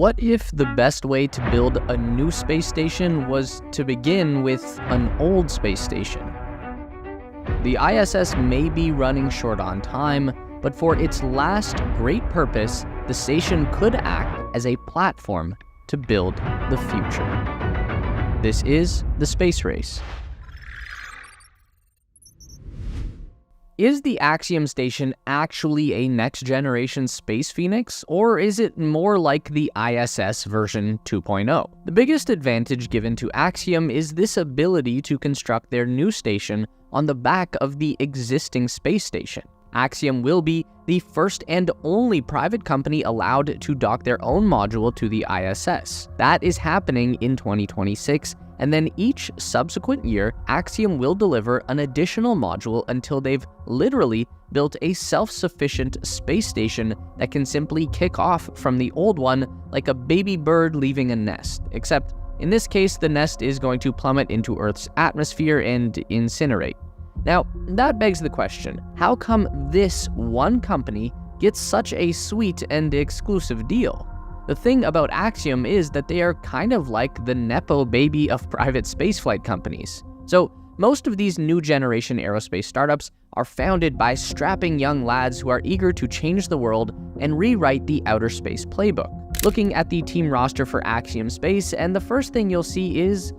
What if the best way to build a new space station was to begin with an old space station? The ISS may be running short on time, but for its last great purpose, the station could act as a platform to build the future. This is the space race. Is the Axiom station actually a next-generation Space Phoenix, or is it more like the ISS version 2.0? The biggest advantage given to Axiom is this ability to construct their new station on the back of the existing space station. Axiom will be the first and only private company allowed to dock their own module to the ISS. That is happening in 2026, and then each subsequent year, Axiom will deliver an additional module until they've literally built a self-sufficient space station that can simply kick off from the old one like a baby bird leaving a nest, except in this case, the nest is going to plummet into Earth's atmosphere and incinerate. Now, that begs the question, how come this one company gets such a sweet and exclusive deal? The thing about Axiom is that they are kind of like the Nepo baby of private spaceflight companies. So, most of these new generation aerospace startups are founded by strapping young lads who are eager to change the world and rewrite the outer space playbook. Looking at the team roster for Axiom Space, and the first thing you'll see is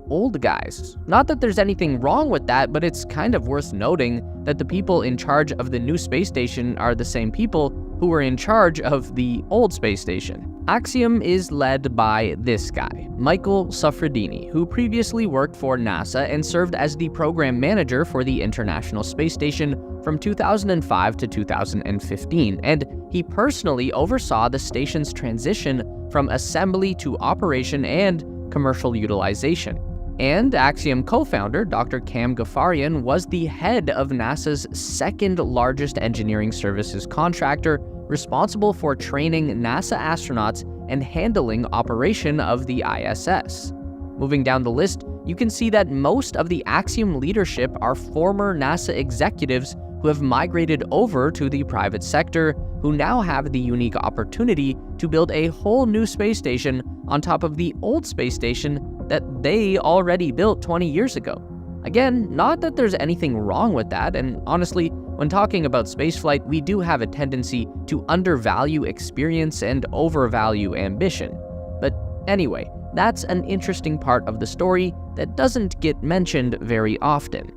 old guys. Not that there's anything wrong with that, but it's kind of worth noting that the people in charge of the new space station are the same people who were in charge of the old space station. Axiom is led by this guy, Michael Suffredini, who previously worked for NASA and served as the program manager for the International Space Station from 2005 to 2015, and he personally oversaw the station's transition from assembly to operation and commercial utilization. And Axiom co-founder Dr. Cam Ghaffarian was the head of NASA's second largest engineering services contractor, responsible for training NASA astronauts and handling operation of the ISS. Moving down the list, you can see that most of the Axiom leadership are former NASA executives who have migrated over to the private sector, who now have the unique opportunity to build a whole new space station on top of the old space station that they already built 20 years ago. Again, not that there's anything wrong with that, and honestly, when talking about spaceflight, we do have a tendency to undervalue experience and overvalue ambition. But anyway, that's an interesting part of the story that doesn't get mentioned very often.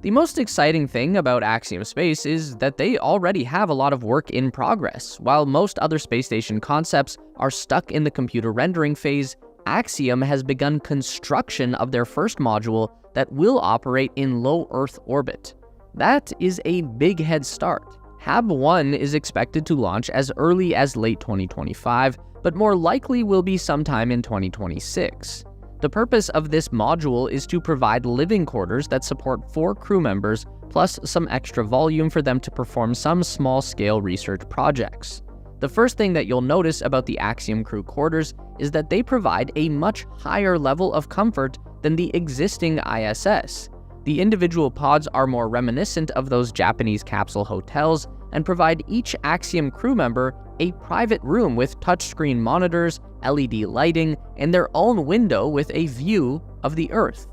The most exciting thing about Axiom Space is that they already have a lot of work in progress. While most other space station concepts are stuck in the computer rendering phase, Axiom has begun construction of their first module that will operate in low Earth orbit. That is a big head start. HAB-1 is expected to launch as early as late 2025, but more likely will be sometime in 2026. The purpose of this module is to provide living quarters that support 4 crew members, plus some extra volume for them to perform some small-scale research projects. The first thing that you'll notice about the Axiom crew quarters is that they provide a much higher level of comfort than the existing ISS. The individual pods are more reminiscent of those Japanese capsule hotels and provide each Axiom crew member a private room with touchscreen monitors, LED lighting, and their own window with a view of the Earth.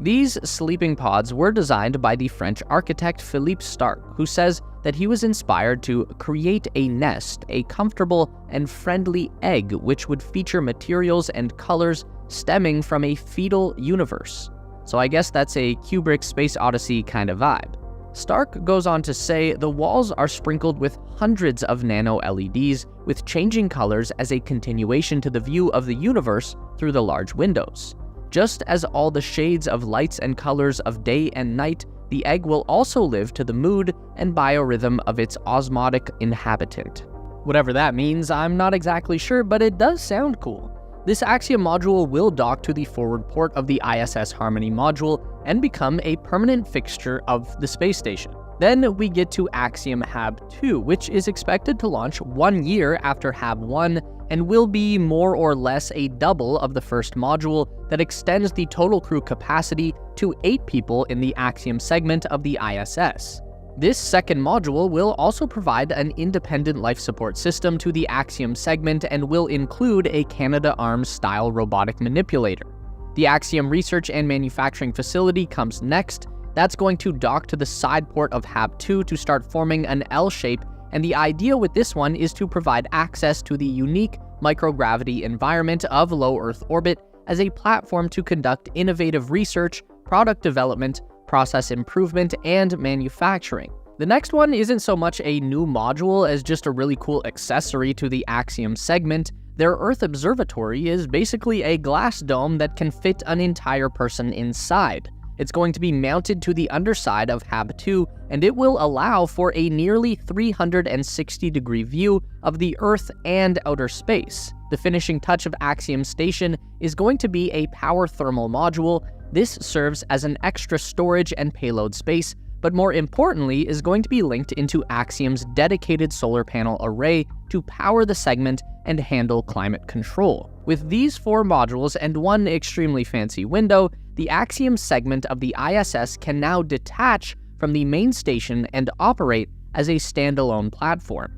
These sleeping pods were designed by the French architect Philippe Starck, who says that he was inspired to create a nest, a comfortable and friendly egg which would feature materials and colors stemming from a fetal universe. So I guess that's a Kubrick Space Odyssey kind of vibe. Starck goes on to say the walls are sprinkled with hundreds of nano LEDs with changing colors as a continuation to the view of the universe through the large windows. Just as all the shades of lights and colors of day and night, the egg will also live to the mood and biorhythm of its osmotic inhabitant. Whatever that means, I'm not exactly sure, but it does sound cool. This Axiom module will dock to the forward port of the ISS Harmony module and become a permanent fixture of the space station. Then we get to Axiom HAB-2, which is expected to launch 1 year after HAB-1 and will be more or less a double of the first module that extends the total crew capacity to 8 people in the Axiom segment of the ISS. This second module will also provide an independent life support system to the Axiom segment and will include a Canadarms-style robotic manipulator. The Axiom research and manufacturing facility comes next. That's going to dock to the side port of HAB2 to start forming an L shape, and the idea with this one is to provide access to the unique microgravity environment of low Earth orbit as a platform to conduct innovative research, product development, process improvement, and manufacturing. The next one isn't so much a new module as just a really cool accessory to the Axiom segment. Their Earth Observatory is basically a glass dome that can fit an entire person inside. It's going to be mounted to the underside of HAB2, and it will allow for a nearly 360-degree view of the Earth and outer space. The finishing touch of Axiom Station is going to be a power thermal module. This serves as an extra storage and payload space, but more importantly is going to be linked into Axiom's dedicated solar panel array to power the segment and handle climate control. With these 4 modules and one extremely fancy window, the Axiom segment of the ISS can now detach from the main station and operate as a standalone platform.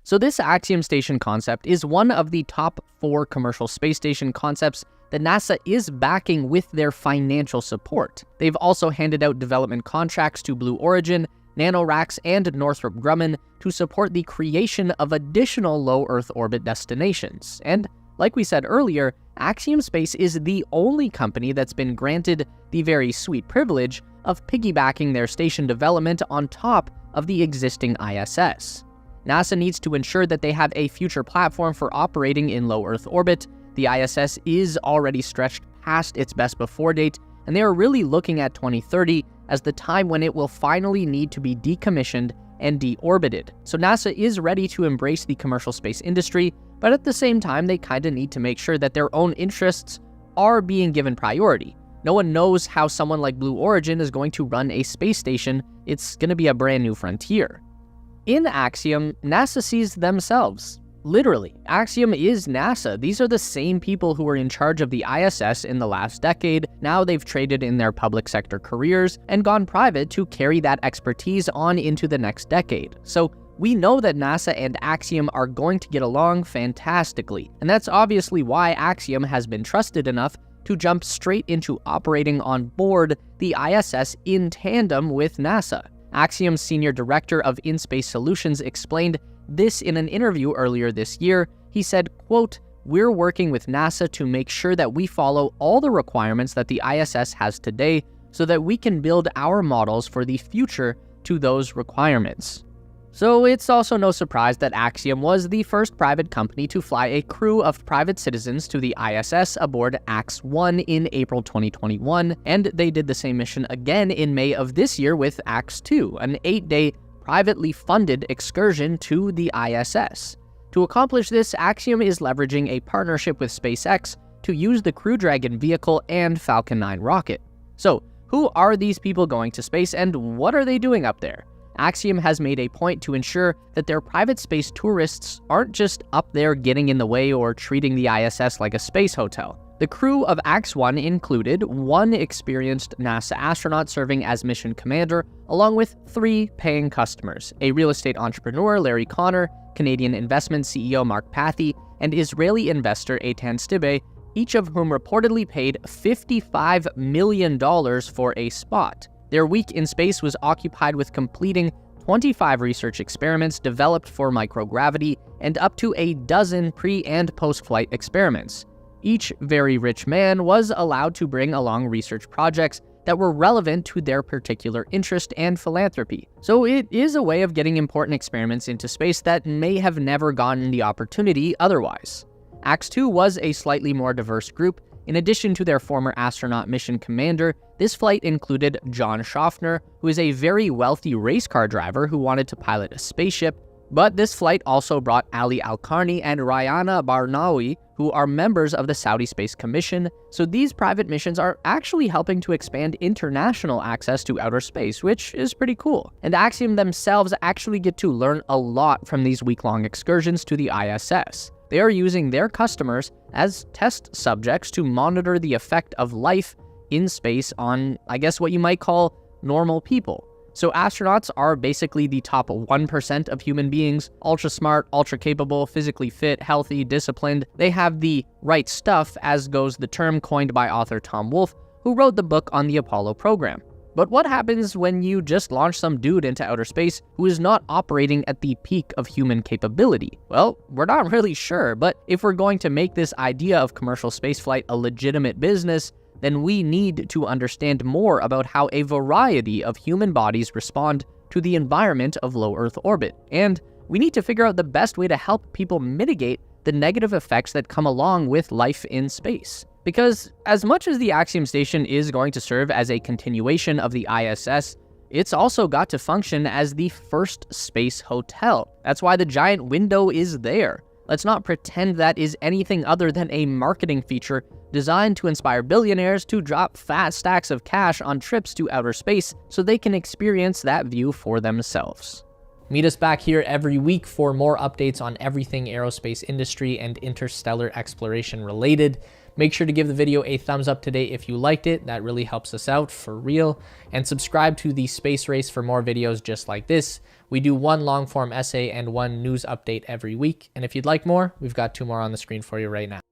So this Axiom Station concept is one of the top 4 commercial space station concepts that NASA is backing with their financial support. They've also handed out development contracts to Blue Origin, NanoRacks, and Northrop Grumman to support the creation of additional low Earth orbit destinations. And like we said earlier, Axiom Space is the only company that's been granted the very sweet privilege of piggybacking their station development on top of the existing ISS. NASA needs to ensure that they have a future platform for operating in low Earth orbit. The ISS is already stretched past its best before date, and they are really looking at 2030 as the time when it will finally need to be decommissioned and deorbited. So NASA is ready to embrace the commercial space industry, but at the same time, they kinda need to make sure that their own interests are being given priority. No one knows how someone like Blue Origin is going to run a space station. It's gonna be a brand new frontier. In Axiom, NASA sees themselves. Literally, Axiom is NASA. These are the same people who were in charge of the ISS in the last decade. Now they've traded in their public sector careers and gone private to carry that expertise on into the next decade. So we know that NASA and Axiom are going to get along fantastically, and that's obviously why Axiom has been trusted enough to jump straight into operating on board the ISS in tandem with NASA. Axiom's senior director of in-space solutions explained this in an interview earlier this year. He said, quote, "We're working with NASA to make sure that we follow all the requirements that the ISS has today so that we can build our models for the future to those requirements." So it's also no surprise that Axiom was the first private company to fly a crew of private citizens to the ISS aboard Ax-1 in April 2021, and they did the same mission again in May of this year with Ax-2, an 8-day privately funded excursion to the ISS. To accomplish this, Axiom is leveraging a partnership with SpaceX to use the Crew Dragon vehicle and Falcon 9 rocket. So, who are these people going to space and what are they doing up there? Axiom has made a point to ensure that their private space tourists aren't just up there getting in the way or treating the ISS like a space hotel. The crew of Ax-1 included one experienced NASA astronaut serving as mission commander, along with 3 paying customers: a real estate entrepreneur, Larry Connor, Canadian investment CEO Mark Pathy, and Israeli investor Eitan Stibbe, each of whom reportedly paid $55 million for a spot. Their week in space was occupied with completing 25 research experiments developed for microgravity and up to a dozen pre- and post-flight experiments. Each very rich man was allowed to bring along research projects that were relevant to their particular interest and philanthropy. So it is a way of getting important experiments into space that may have never gotten the opportunity otherwise. Ax-2 was a slightly more diverse group. In addition to their former astronaut mission commander, this flight included John Schaffner, who is a very wealthy race car driver who wanted to pilot a spaceship. But this flight also brought Ali Al-Karni and Rayana Barnawi, who are members of the Saudi Space Commission. So these private missions are actually helping to expand international access to outer space, which is pretty cool. And Axiom themselves actually get to learn a lot from these week-long excursions to the ISS. They are using their customers as test subjects to monitor the effect of life in space on, I guess, what you might call normal people. So astronauts are basically the top 1% of human beings, ultra smart, ultra capable, physically fit, healthy, disciplined. They have the right stuff, as goes the term coined by author Tom Wolfe, who wrote the book on the Apollo program. But what happens when you just launch some dude into outer space who is not operating at the peak of human capability? Well, we're not really sure, but if we're going to make this idea of commercial spaceflight a legitimate business, then we need to understand more about how a variety of human bodies respond to the environment of low Earth orbit. And we need to figure out the best way to help people mitigate the negative effects that come along with life in space. Because as much as the Axiom station is going to serve as a continuation of the ISS, it's also got to function as the first space hotel. That's why the giant window is there. Let's not pretend that is anything other than a marketing feature designed to inspire billionaires to drop fat stacks of cash on trips to outer space so they can experience that view for themselves. Meet us back here every week for more updates on everything aerospace industry and interstellar exploration related. Make sure to give the video a thumbs up today if you liked it. That really helps us out for real. And subscribe to the Space Race for more videos just like this. We do one long form essay and one news update every week. And if you'd like more, we've got 2 more on the screen for you right now.